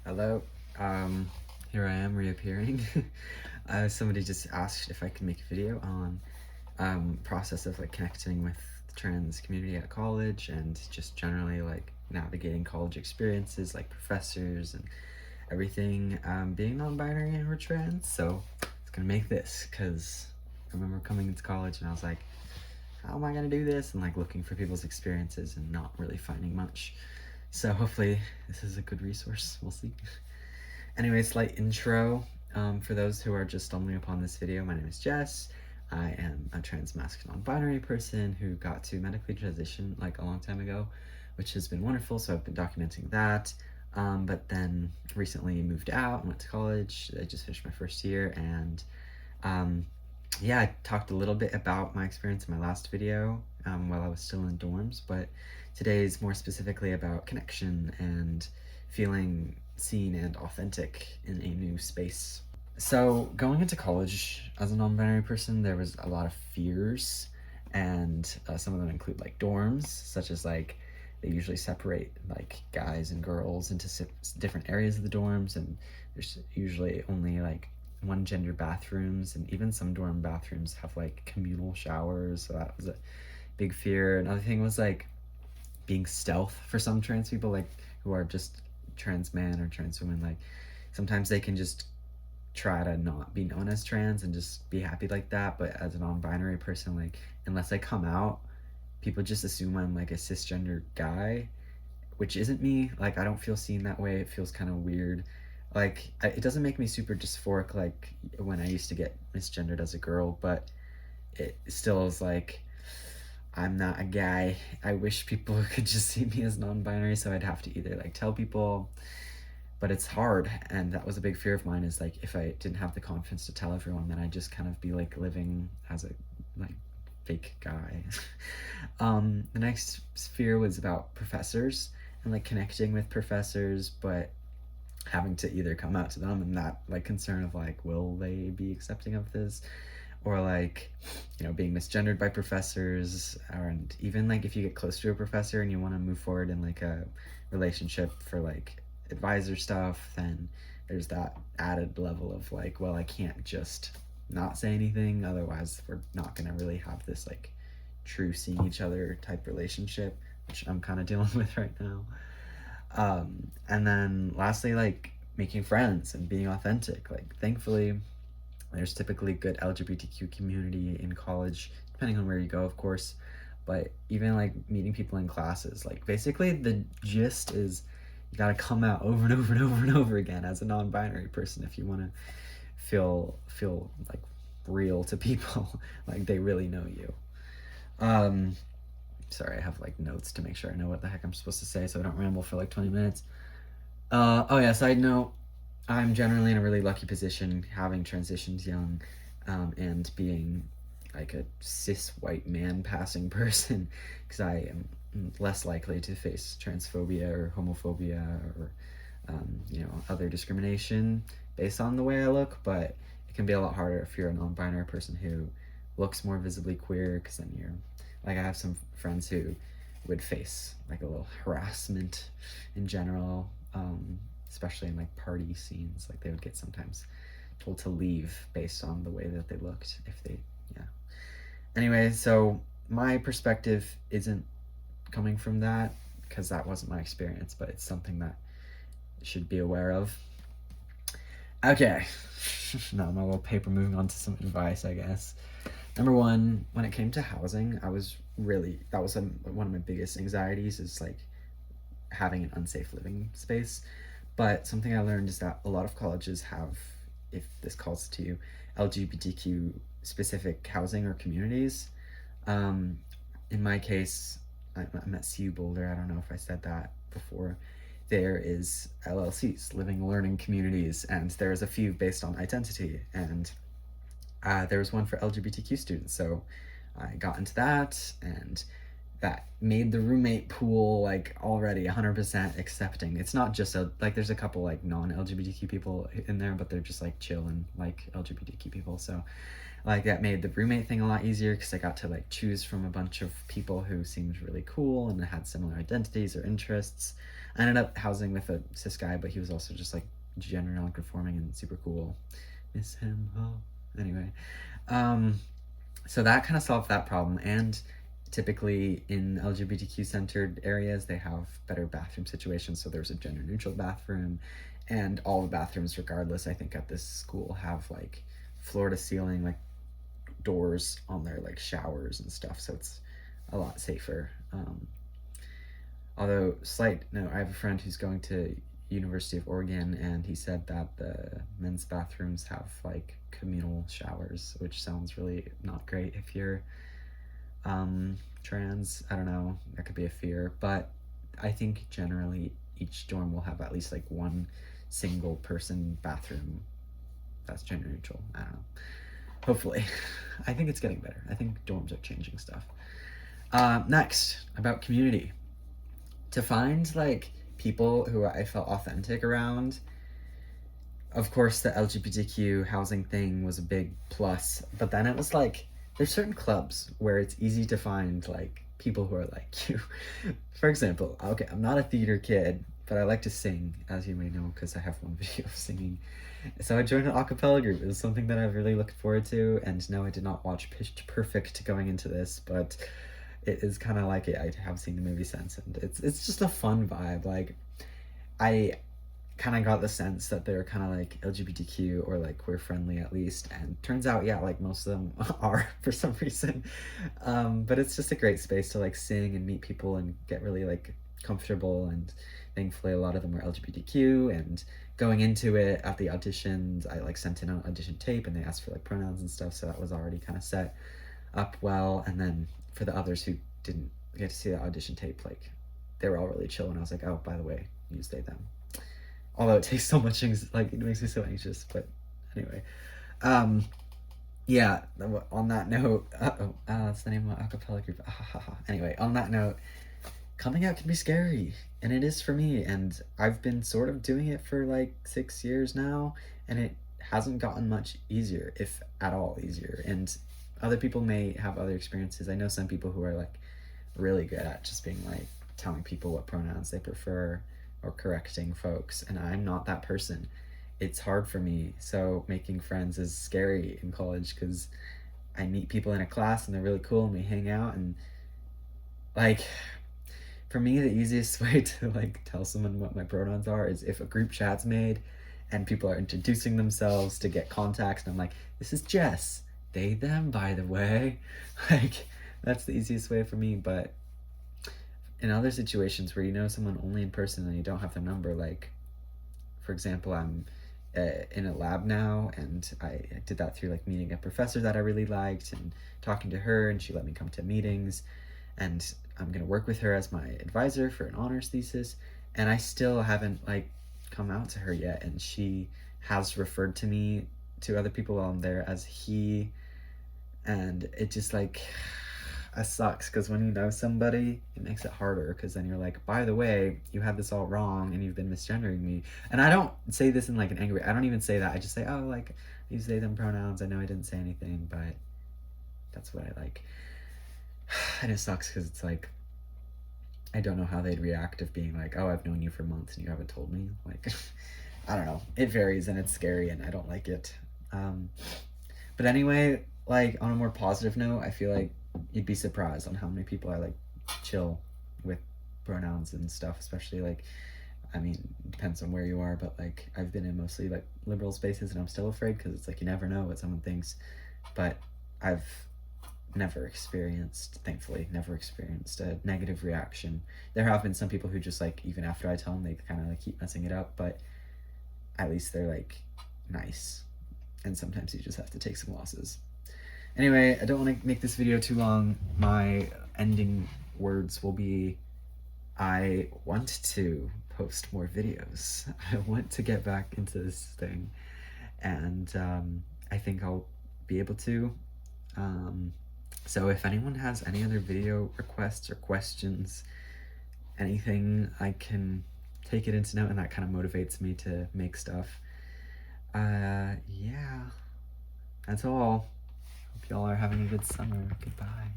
Hello. Um, Here I am reappearing. Somebody just asked if I could make a video on process of like connecting with the trans community at college and just generally like navigating college experiences, like professors and everything, being non-binary or trans. So it's gonna make this because I remember coming into college and I was like, how am I gonna do this? And like looking for people's experiences and not really finding much. So hopefully this is a good resource. We'll see. Anyway, slight intro. For those who are just stumbling upon this video, my name is Jess. I am a trans masculine non-binary person who got to medically transition like a long time ago, which has been wonderful. So I've been documenting that. But then recently moved out and went to college. I just finished my first year, and yeah, I talked a little bit about my experience in my last video while I was still in dorms, but today is more specifically about connection and feeling seen and authentic in a new space. So going into college as a non-binary person, there was a lot of fears, and some of them include like dorms, such as like they usually separate like guys and girls into different areas of the dorms, and there's usually only like one gender bathrooms, and even some dorm bathrooms have like communal showers, so that was a big fear. Another thing was like being stealth for some trans people, like who are just trans men or trans women. Like sometimes they can just try to not be known as trans and just be happy like that, but as a non-binary person, like unless I come out, people just assume I'm like a cisgender guy, which isn't me. Like I don't feel seen that way. It feels kind of weird. Like it doesn't make me super dysphoric like when I used to get misgendered as a girl, but it still is like I'm not a guy. I wish people could just see me as non-binary, so I'd have to either like tell people, but it's hard. And that was a big fear of mine, is like if I didn't have the confidence to tell everyone, then I'd just kind of be like living as a like fake guy. The next fear was about professors and like connecting with professors, but having to either come out to them and that like concern of like, will they be accepting of this, or like, you know, being misgendered by professors, and even like if you get close to a professor and you want to move forward in like a relationship for like advisor stuff, then there's that added level of like, well, I can't just not say anything, otherwise we're not gonna really have this like true seeing each other type relationship, which I'm kind of dealing with right now. And then lastly, like making friends and being authentic. Like thankfully there's typically good LGBTQ community in college, depending on where you go, of course. But even like meeting people in classes, like basically the gist is you gotta come out over and over and over and over again as a non-binary person if you want to feel like real to people, like they really know you. Um, Sorry, I have like notes to make sure I know what the heck I'm supposed to say, so I don't ramble for like 20 minutes. Oh yeah, side note, I'm generally in a really lucky position, having transitioned young, and being like a cis white man passing person, because I am less likely to face transphobia or homophobia or you know, other discrimination based on the way I look. But it can be a lot harder if you're a non-binary person who looks more visibly queer, because then you're like, I have some friends who would face like a little harassment in general, especially in like party scenes. Like they would get sometimes told to leave based on the way that they looked if they, yeah. Anyway, so my perspective isn't coming from that because that wasn't my experience, but it's something that you should be aware of. Okay, now my little paper, moving on to some advice, I guess. Number one, when it came to housing, I was really, that was one of my biggest anxieties, is like having an unsafe living space. But something I learned is that a lot of colleges have, if this calls to you, LGBTQ specific housing or communities. Um, in my case, I'm at CU Boulder. I don't know if I said that before. There is LLCs, living learning communities, and there's a few based on identity. And there was one for LGBTQ students. So I got into that, and that made the roommate pool like already 100% accepting. It's not just like there's a couple like non-LGBTQ people in there, but they're just like chill and like LGBTQ people. So like that made the roommate thing a lot easier because I got to like choose from a bunch of people who seemed really cool and had similar identities or interests. I ended up housing with a cis guy, but he was also just like gender non-conforming and super cool. Miss him. Oh, anyway. So that kind of solved that problem. And typically in LGBTQ centered areas, they have better bathroom situations. So there's a gender neutral bathroom, and all the bathrooms, regardless, I think at this school have like floor to ceiling, like doors on their like showers and stuff. So it's a lot safer. Although, slight note, I have a friend who's going to University of Oregon, and he said that the men's bathrooms have like communal showers, which sounds really not great if you're trans. I don't know, that could be a fear, but I think generally each dorm will have at least like one single person bathroom that's gender neutral. I don't know. Hopefully. I think it's getting better. I think dorms are changing stuff. Next, about community. To find like people who I felt authentic around, of course the LGBTQ housing thing was a big plus, but then it was like there's certain clubs where it's easy to find like people who are like you. For example, okay, I'm not a theater kid, but I like to sing, as you may know, because I have one video of singing. So I joined an a cappella group. It was something that I really looked forward to, and no, I did not watch Pitch Perfect going into this, but it is kind of like it. I have seen the movie since, and it's just a fun vibe. Like, I kind of got the sense that they're kind of like LGBTQ or like queer friendly at least, and turns out, yeah, like most of them are for some reason. But it's just a great space to like sing and meet people and get really like comfortable, and thankfully a lot of them were LGBTQ. And going into it at the auditions, I like sent in an audition tape and they asked for like pronouns and stuff, so that was already kind of set up well. And then for the others who didn't get to see the audition tape, like they were all really chill, and I was like, oh, by the way, use they them. Although it takes so much like it makes me so anxious. But anyway, yeah, on that note, that's the name of my acapella group. Anyway, on that note, coming out can be scary, and it is for me, and I've been sort of doing it for like 6 years now, and it hasn't gotten much easier, if at all easier. And other people may have other experiences. I know some people who are like really good at just being like telling people what pronouns they prefer or correcting folks, and I'm not that person. It's hard for me. So making friends is scary in college because I meet people in a class and they're really cool and we hang out, and like for me the easiest way to like tell someone what my pronouns are is if a group chat's made and people are introducing themselves to get context, and I'm like, this is Jess, they them, by the way. Like that's the easiest way for me. But in other situations where you know someone only in person and you don't have their number, like for example, I'm in a lab now, and I did that through like meeting a professor that I really liked and talking to her, and she let me come to meetings, and I'm gonna work with her as my advisor for an honors thesis, and I still haven't like come out to her yet, and she has referred to me to other people while I'm there as he, and it just like it sucks because when you know somebody, it makes it harder because then you're like, by the way, you had this all wrong and you've been misgendering me. And I don't say this in like an angry way. I don't even say that. I just say, oh, like I use they them pronouns. I know I didn't say anything, but that's what I like. And it sucks because it's like I don't know how they'd react if being like, oh, I've known you for months and you haven't told me. Like I don't know. It varies and it's scary and I don't like it. But anyway, like on a more positive note, I feel like you'd be surprised on how many people I like chill with pronouns and stuff, especially like, I mean, it depends on where you are, but like I've been in mostly like liberal spaces and I'm still afraid because it's like you never know what someone thinks. But I've never experienced, thankfully, never experienced a negative reaction. There have been some people who just like, even after I tell them, they kind of like keep messing it up, but at least they're like nice. And sometimes you just have to take some losses. Anyway, I don't want to make this video too long. My ending words will be, I want to post more videos. I want to get back into this thing, and I think I'll be able to. So if anyone has any other video requests or questions, anything, I can take it into note, and that kind of motivates me to make stuff. Yeah, that's all. Hope y'all are having a good summer. Goodbye.